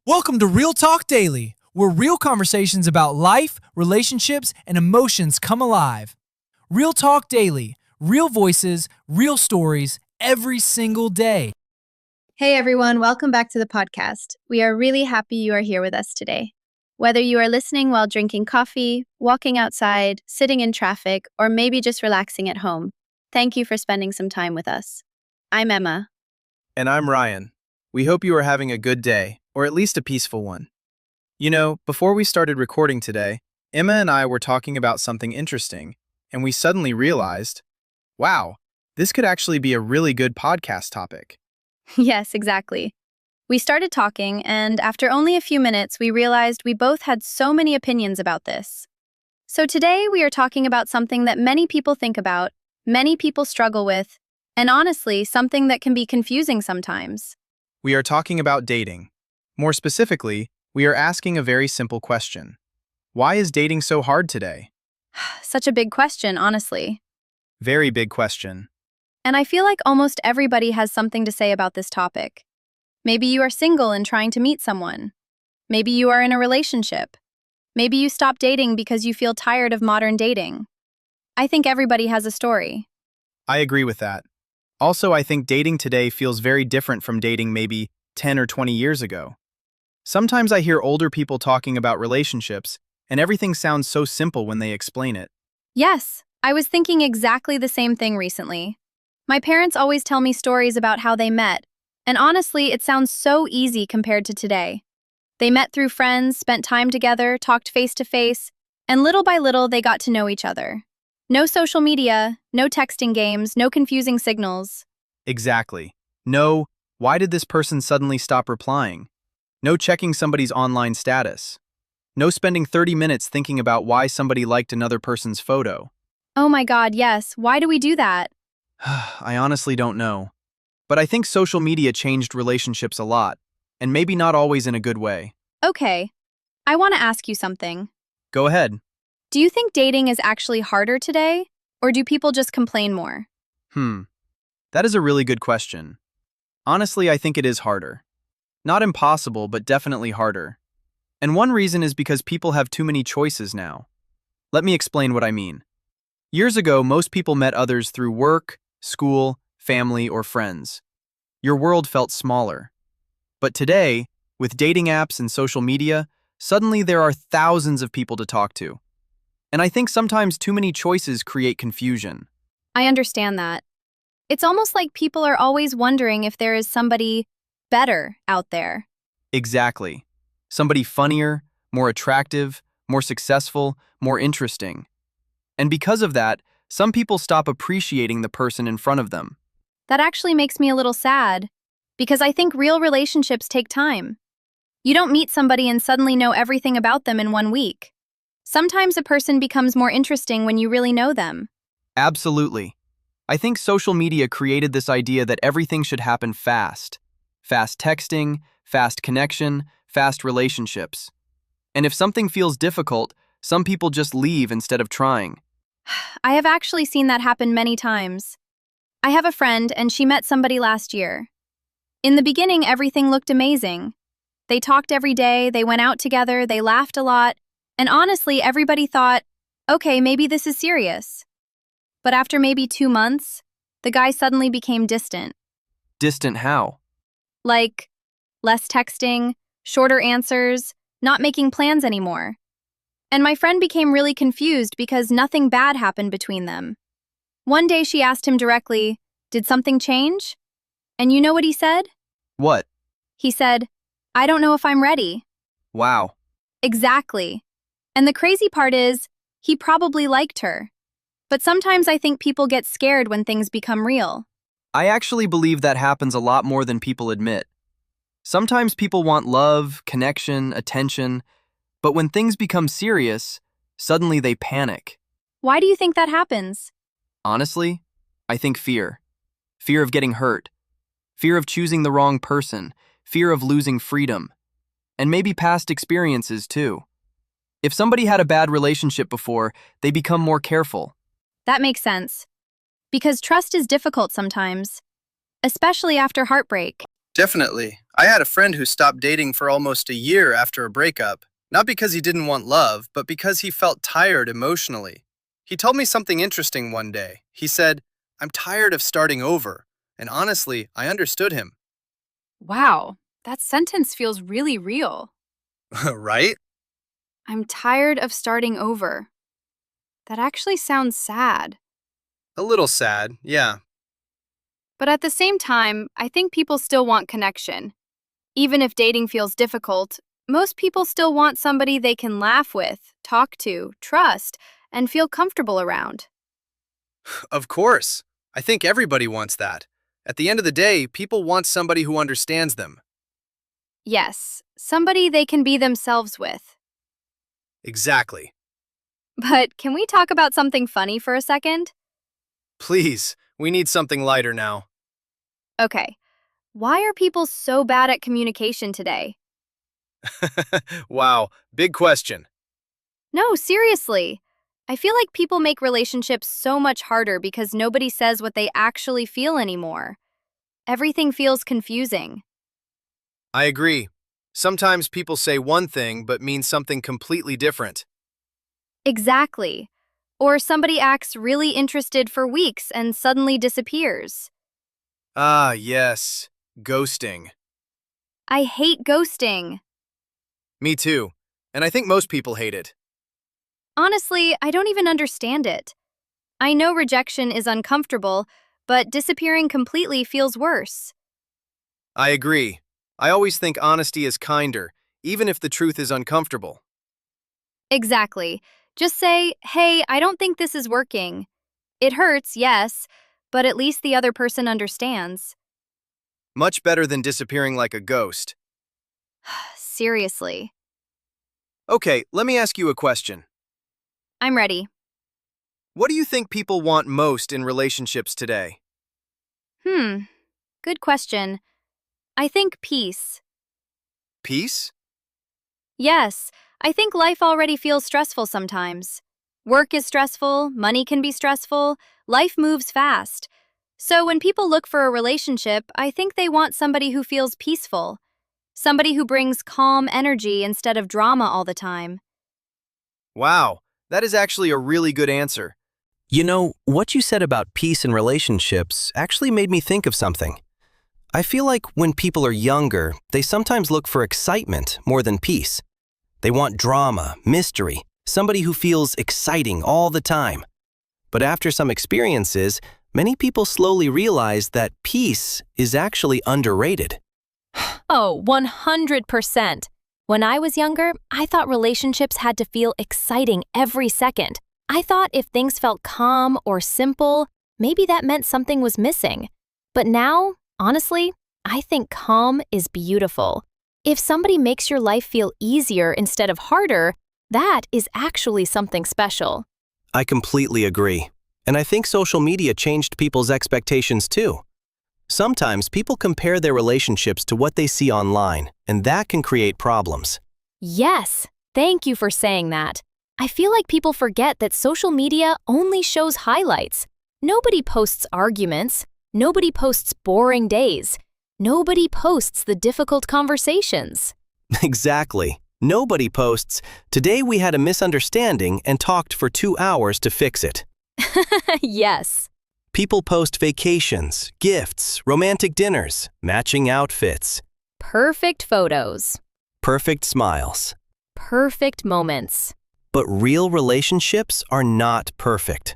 Welcome to Real Talk Daily, where real conversations about life, relationships, and emotions come alive. Real Talk Daily, real voices, real stories, every single day. Hey everyone, welcome back to the podcast. We are really happy you are here with us today. Whether you are listening while drinking coffee, walking outside, sitting in traffic, or maybe just relaxing at home, thank you for spending some time with us. I'm Emma. And I'm Ryan. We hope you are having a good day, or at least a peaceful one. You know, before we started recording today, Emma and I were talking about something interesting, and we suddenly realized, wow, this could actually be a really good podcast topic. Yes, exactly. We started talking, and after only a few minutes, we realized we both had so many opinions about this. So today we are talking about something that many people think about, many people struggle with, and honestly, something that can be confusing sometimes. We are talking about dating. More specifically, we are asking a very simple question. Why is dating so hard today? Such a big question, honestly. Very big question. And I feel like almost everybody has something to say about this topic. Maybe you are single and trying to meet someone. Maybe you are in a relationship. Maybe you stopped dating because you feel tired of modern dating. I think everybody has a story. I agree with that. Also, I think dating today feels very different from dating maybe 10 or 20 years ago. Sometimes I hear older people talking about relationships, and everything sounds so simple when they explain it. Yes, I was thinking exactly the same thing recently. My parents always tell me stories about how they met, and honestly, it sounds so easy compared to today. They met through friends, spent time together, talked face to face, and little by little they got to know each other. No social media, no texting games, no confusing signals. Exactly. No, why did this person suddenly stop replying? No checking somebody's online status. No spending 30 minutes thinking about why somebody liked another person's photo. Oh my God, yes, why do we do that? I honestly don't know. But I think social media changed relationships a lot, and maybe not always in a good way. Okay, I want to ask you something. Go ahead. Do you think dating is actually harder today, or do people just complain more? That is a really good question. Honestly, I think it is harder. Not impossible, but definitely harder. And one reason is because people have too many choices now. Let me explain what I mean. Years ago, most people met others through work, school, family, or friends. Your world felt smaller. But today, with dating apps and social media, suddenly there are thousands of people to talk to. And I think sometimes too many choices create confusion. I understand that. It's almost like people are always wondering if there is somebody better out there. Exactly. Somebody funnier, more attractive, more successful, more interesting. And because of that, some people stop appreciating the person in front of them. That actually makes me a little sad, because I think real relationships take time. You don't meet somebody and suddenly know everything about them in 1 week. Sometimes a person becomes more interesting when you really know them. Absolutely. I think social media created this idea that everything should happen fast. Fast texting, fast connection, fast relationships. And if something feels difficult, some people just leave instead of trying. I have actually seen that happen many times. I have a friend and she met somebody last year. In the beginning, everything looked amazing. They talked every day, they went out together, they laughed a lot, and honestly, everybody thought, okay, maybe this is serious. But after maybe 2 months, the guy suddenly became distant. Distant how? Like, less texting, shorter answers, not making plans anymore. And my friend became really confused because nothing bad happened between them. One day she asked him directly, "Did something change?" And you know what he said? What? He said, "I don't know if I'm ready." Wow. Exactly. And the crazy part is, he probably liked her. But sometimes I think people get scared when things become real. I actually believe that happens a lot more than people admit. Sometimes people want love, connection, attention, but when things become serious, suddenly they panic. Why do you think that happens? Honestly, I think fear. Fear of getting hurt. Fear of choosing the wrong person. Fear of losing freedom. And maybe past experiences too. If somebody had a bad relationship before, they become more careful. That makes sense. Because trust is difficult sometimes, especially after heartbreak. Definitely. I had a friend who stopped dating for almost a year after a breakup, not because he didn't want love, but because he felt tired emotionally. He told me something interesting one day. He said, I'm tired of starting over. And honestly, I understood him. Wow, that sentence feels really real. Right? I'm tired of starting over. That actually sounds sad. A little sad, yeah. But at the same time, I think people still want connection. Even if dating feels difficult, most people still want somebody they can laugh with, talk to, trust, and feel comfortable around. Of course. I think everybody wants that. At the end of the day, people want somebody who understands them. Yes, somebody they can be themselves with. Exactly. But can we talk about something funny for a second? Please, we need something lighter now. Okay, why are people so bad at communication today? Wow, big question. No, seriously. I feel like people make relationships so much harder because nobody says what they actually feel anymore. Everything feels confusing. I agree. Sometimes people say one thing but mean something completely different. Exactly. Or somebody acts really interested for weeks and suddenly disappears. Ah, yes. Ghosting. I hate ghosting. Me too. And I think most people hate it. Honestly, I don't even understand it. I know rejection is uncomfortable, but disappearing completely feels worse. I agree. I always think honesty is kinder, even if the truth is uncomfortable. Exactly. Just say, hey, I don't think this is working. It hurts, yes, but at least the other person understands. Much better than disappearing like a ghost. Seriously. Okay, let me ask you a question. I'm ready. What do you think people want most in relationships today? Hmm, good question. I think peace. Peace? Yes, I think life already feels stressful sometimes. Work is stressful, money can be stressful, life moves fast. So when people look for a relationship, I think they want somebody who feels peaceful, somebody who brings calm energy instead of drama all the time. Wow, that is actually a really good answer. You know, what you said about peace in relationships actually made me think of something. I feel like when people are younger, they sometimes look for excitement more than peace. They want drama, mystery, somebody who feels exciting all the time. But after some experiences, many people slowly realize that peace is actually underrated. Oh, 100%. When I was younger, I thought relationships had to feel exciting every second. I thought if things felt calm or simple, maybe that meant something was missing. But now, honestly, I think calm is beautiful. If somebody makes your life feel easier instead of harder, that is actually something special. I completely agree. And I think social media changed people's expectations too. Sometimes people compare their relationships to what they see online, and that can create problems. Yes, thank you for saying that. I feel like people forget that social media only shows highlights. Nobody posts arguments. Nobody posts boring days. Nobody posts the difficult conversations. Exactly. Nobody posts, "Today we had a misunderstanding and talked for 2 hours to fix it." Yes. People post vacations, gifts, romantic dinners, matching outfits, Perfect photos. perfect smiles. Perfect moments. But real relationships are not perfect.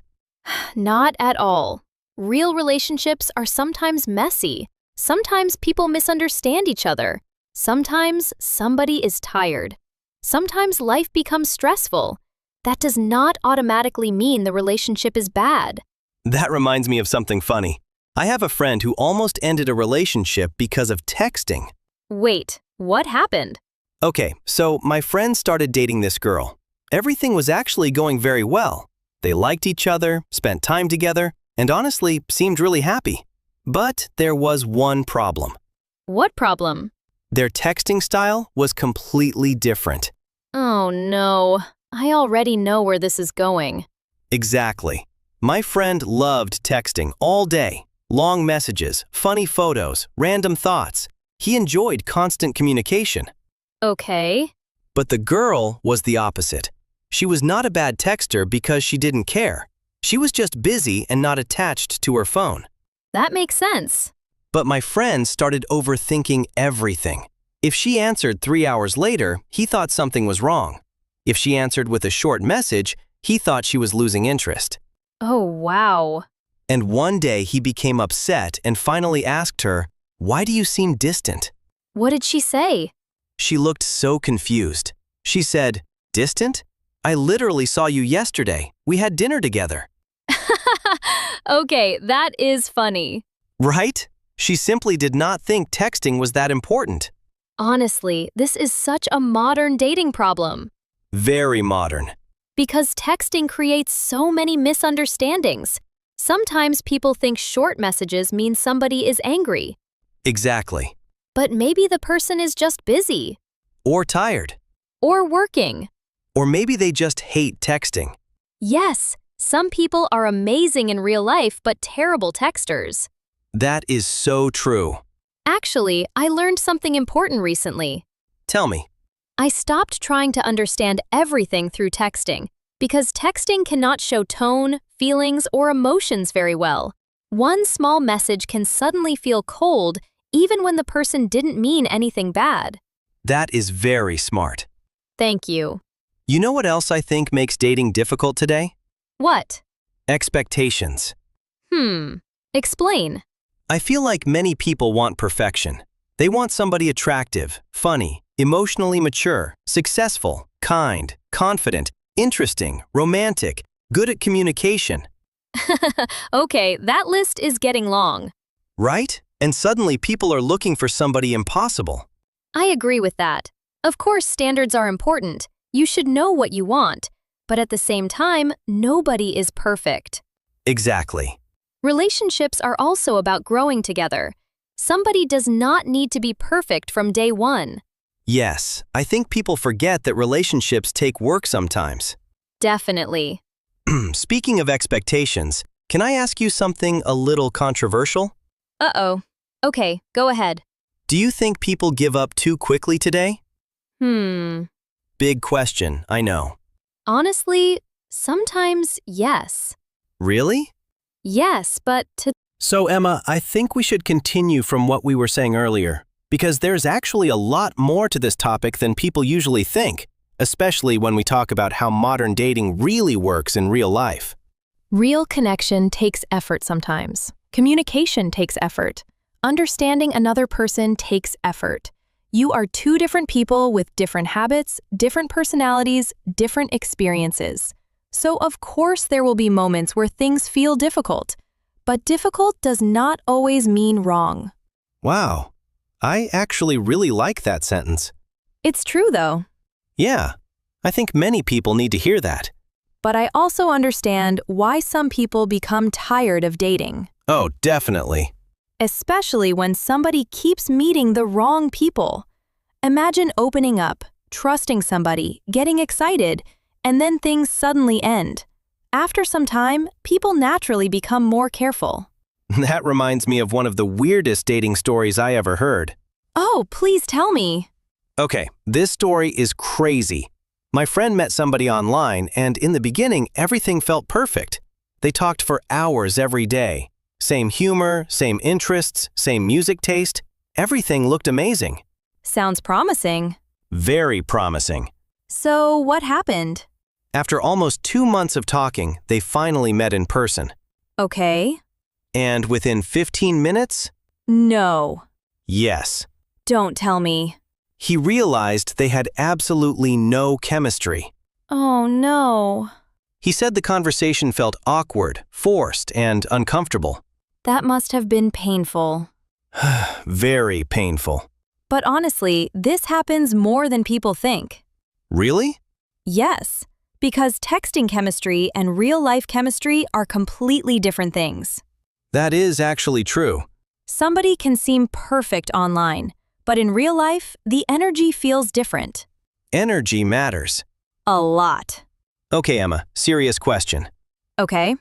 Not at all. Real relationships are sometimes messy. Sometimes people misunderstand each other. Sometimes somebody is tired. Sometimes life becomes stressful. That does not automatically mean the relationship is bad. That reminds me of something funny. I have a friend who almost ended a relationship because of texting. Wait, what happened? Okay, so my friend started dating this girl. Everything was actually going very well. They liked each other, spent time together, and honestly seemed really happy. But there was one problem. What problem? Their texting style was completely different. Oh no, I already know where this is going. Exactly. My friend loved texting all day. Long messages, funny photos, random thoughts. He enjoyed constant communication. Okay. But the girl was the opposite. She was not a bad texter because she didn't care. She was just busy and not attached to her phone. That makes sense. But my friend started overthinking everything. If she answered 3 hours later, he thought something was wrong. If she answered with a short message, he thought she was losing interest. Oh, wow. And one day he became upset and finally asked her, "Why do you seem distant?" What did she say? She looked so confused. She said, "Distant? I literally saw you yesterday. We had dinner together." Okay, that is funny. Right? She simply did not think texting was that important. Honestly, this is such a modern dating problem. Very modern. Because texting creates so many misunderstandings. Sometimes people think short messages mean somebody is angry. Exactly. But maybe the person is just busy. Or tired. Or working. Or maybe they just hate texting. Yes, some people are amazing in real life but terrible texters. That is so true. Actually, I learned something important recently. Tell me. I stopped trying to understand everything through texting because texting cannot show tone, feelings, or emotions very well. One small message can suddenly feel cold even when the person didn't mean anything bad. That is very smart. Thank you. You know what else I think makes dating difficult today? What? Expectations. Explain. I feel like many people want perfection. They want somebody attractive, funny, emotionally mature, successful, kind, confident, interesting, romantic, good at communication. Okay, that list is getting long. Right? And suddenly people are looking for somebody impossible. I agree with that. Of course, standards are important. You should know what you want. But at the same time, nobody is perfect. Exactly. Relationships are also about growing together. Somebody does not need to be perfect from day one. Yes, I think people forget that relationships take work sometimes. Definitely. Speaking of expectations, can I ask you something a little controversial? Uh-oh. Okay, go ahead. Do you think people give up too quickly today? Big question, I know. Honestly, sometimes yes. Really? Yes, but So, Emma, I think we should continue from what we were saying earlier, because there's actually a lot more to this topic than people usually think, especially when we talk about how modern dating really works in real life. Real connection takes effort sometimes. Communication takes effort. Understanding another person takes effort. You are two different people with different habits, different personalities, different experiences. So of course there will be moments where things feel difficult. But difficult does not always mean wrong. Wow, I actually really like that sentence. It's true though. Yeah, I think many people need to hear that. But I also understand why some people become tired of dating. Oh, definitely. Especially when somebody keeps meeting the wrong people. Imagine opening up, trusting somebody, getting excited, and then things suddenly end. After some time, people naturally become more careful. That reminds me of one of the weirdest dating stories I ever heard. Oh, please tell me. Okay, this story is crazy. My friend met somebody online, and in the beginning, everything felt perfect. They talked for hours every day. Same humor, same interests, same music taste. Everything looked amazing. Sounds promising. Very promising. So, what happened? After almost 2 months of talking, they finally met in person. Okay. And within 15 minutes? No. Yes. Don't tell me. He realized they had absolutely no chemistry. Oh, no. He said the conversation felt awkward, forced, and uncomfortable. That must have been painful. Very painful. But honestly, this happens more than people think. Really? Yes, because texting chemistry and real-life chemistry are completely different things. That is actually true. Somebody can seem perfect online, but in real life, the energy feels different. Energy matters. A lot. Okay, Emma, serious question. Okay.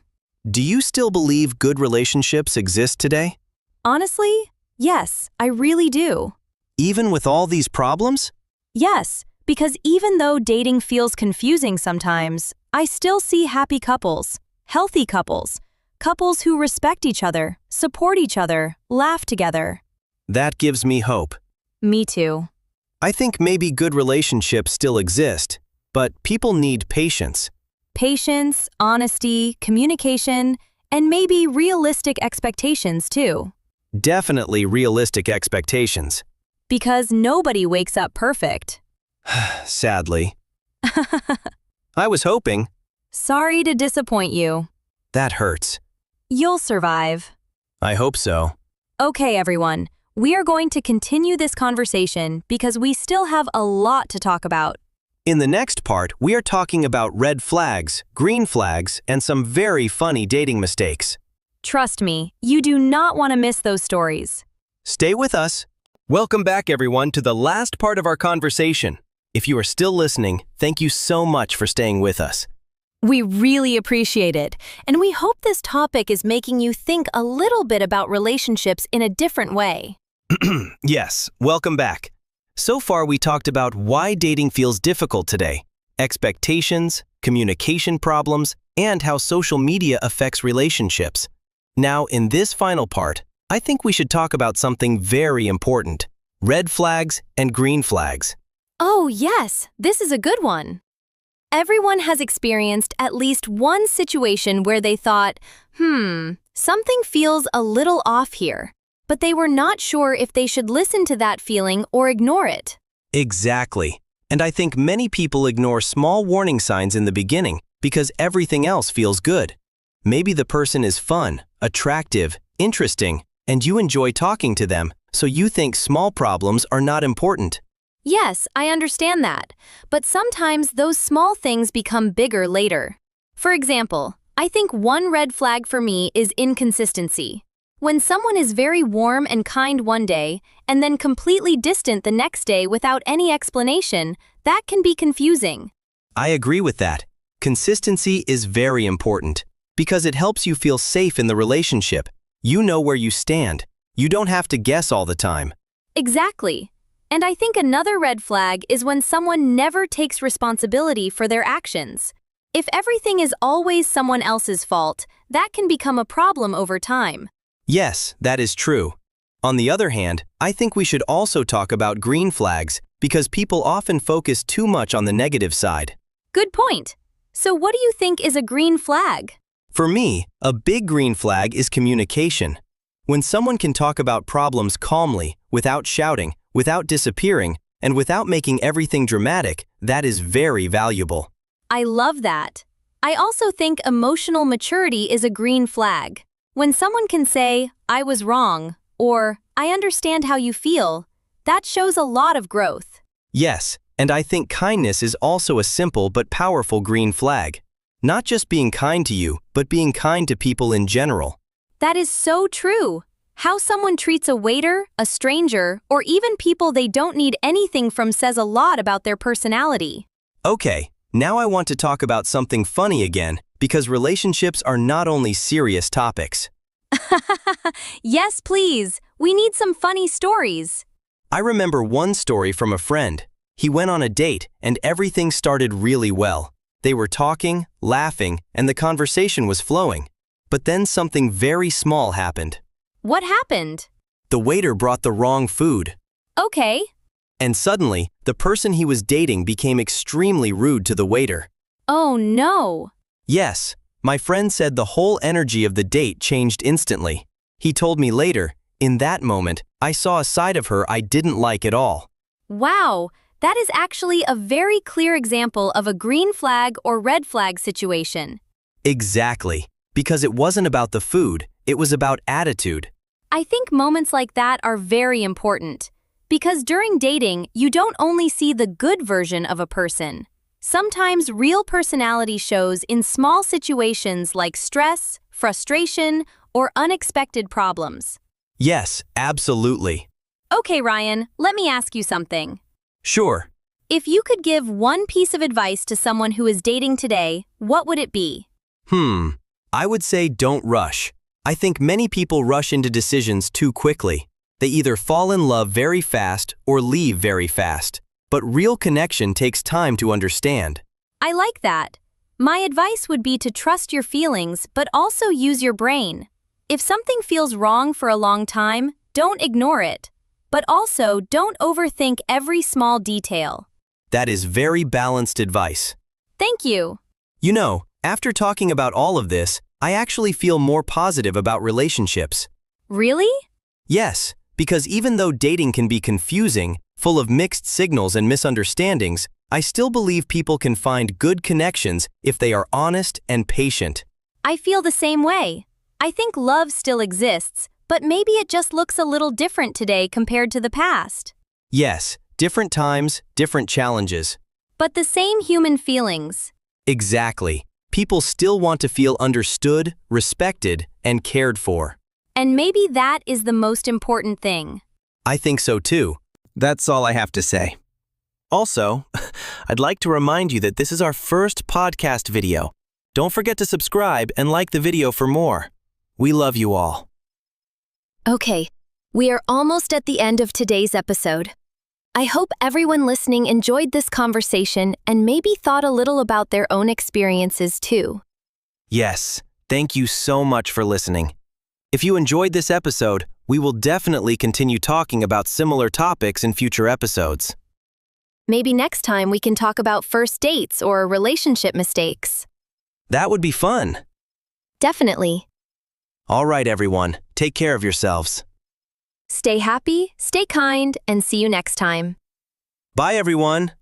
Do you still believe good relationships exist today? Honestly, yes, I really do. Even with all these problems? Yes, because even though dating feels confusing sometimes, I still see happy couples, healthy couples, couples who respect each other, support each other, laugh together. That gives me hope. Me too. I think maybe good relationships still exist, but people need patience. Patience, honesty, communication, and maybe realistic expectations too. Definitely realistic expectations. Because nobody wakes up perfect. Sadly. I was hoping. Sorry to disappoint you. That hurts. You'll survive. I hope so. Okay, everyone. We are going to continue this conversation because we still have a lot to talk about. In the next part, we are talking about red flags, green flags, and some very funny dating mistakes. Trust me, you do not want to miss those stories. Stay with us. Welcome back, everyone, to the last part of our conversation. If you are still listening, thank you so much for staying with us. We really appreciate it, and we hope this topic is making you think a little bit about relationships in a different way. Yes, welcome back. So far, we talked about why dating feels difficult today, expectations, communication problems, and how social media affects relationships. Now, in this final part, I think we should talk about something very important: red flags and green flags. Oh, yes, this is a good one. Everyone has experienced at least one situation where they thought, something feels a little off here, but they were not sure if they should listen to that feeling or ignore it. Exactly. And I think many people ignore small warning signs in the beginning because everything else feels good. Maybe the person is fun, attractive, interesting, and you enjoy talking to them, so you think small problems are not important. Yes, I understand that, but sometimes those small things become bigger later. For example, I think one red flag for me is inconsistency. When someone is very warm and kind one day, and then completely distant the next day without any explanation, that can be confusing. I agree with that. Consistency is very important because it helps you feel safe in the relationship. You know where you stand. You don't have to guess all the time. Exactly. And I think another red flag is when someone never takes responsibility for their actions. If everything is always someone else's fault, that can become a problem over time. Yes, that is true. On the other hand, I think we should also talk about green flags because people often focus too much on the negative side. Good point. So what do you think is a green flag? For me, a big green flag is communication. When someone can talk about problems calmly, without shouting, without disappearing, and without making everything dramatic, that is very valuable. I love that. I also think emotional maturity is a green flag. When someone can say, "I was wrong," or "I understand how you feel," that shows a lot of growth. Yes, and I think kindness is also a simple but powerful green flag. Not just being kind to you, but being kind to people in general. That is so true. How someone treats a waiter, a stranger, or even people they don't need anything from says a lot about their personality. Okay, now I want to talk about something funny again, because relationships are not only serious topics. Yes, please. We need some funny stories. I remember one story from a friend. He went on a date, and everything started really well. They were talking, laughing, and the conversation was flowing. But then something very small happened. What happened? The waiter brought the wrong food. Okay. And suddenly, the person he was dating became extremely rude to the waiter. Oh no. Yes, my friend said the whole energy of the date changed instantly. He told me later, in that moment, I saw a side of her I didn't like at all. Wow, that is actually a very clear example of a green flag or red flag situation. Exactly, because it wasn't about the food, it was about attitude. I think moments like that are very important. Because during dating, you don't only see the good version of a person. Sometimes real personality shows in small situations like stress, frustration, or unexpected problems. Yes, absolutely. Okay, Ryan, let me ask you something. Sure. If you could give one piece of advice to someone who is dating today, what would it be? I would say don't rush. I think many people rush into decisions too quickly. They either fall in love very fast or leave very fast. But real connection takes time to understand. I like that. My advice would be to trust your feelings, but also use your brain. If something feels wrong for a long time, don't ignore it. But also, don't overthink every small detail. That is very balanced advice. Thank you. You know, after talking about all of this, I actually feel more positive about relationships. Really? Yes, because even though dating can be confusing, full of mixed signals and misunderstandings, I still believe people can find good connections if they are honest and patient. I feel the same way. I think love still exists, but maybe it just looks a little different today compared to the past. Yes, different times, different challenges. But the same human feelings. Exactly. People still want to feel understood, respected, and cared for. And maybe that is the most important thing. I think so too. That's all I have to say. Also, I'd like to remind you that this is our first podcast video. Don't forget to subscribe and like the video for more. We love you all. Okay, we are almost at the end of today's episode. I hope everyone listening enjoyed this conversation and maybe thought a little about their own experiences too. Yes, thank you so much for listening. If you enjoyed this episode, we will definitely continue talking about similar topics in future episodes. Maybe next time we can talk about first dates or relationship mistakes. That would be fun. Definitely. All right, everyone, take care of yourselves. Stay happy, stay kind, and see you next time. Bye, everyone.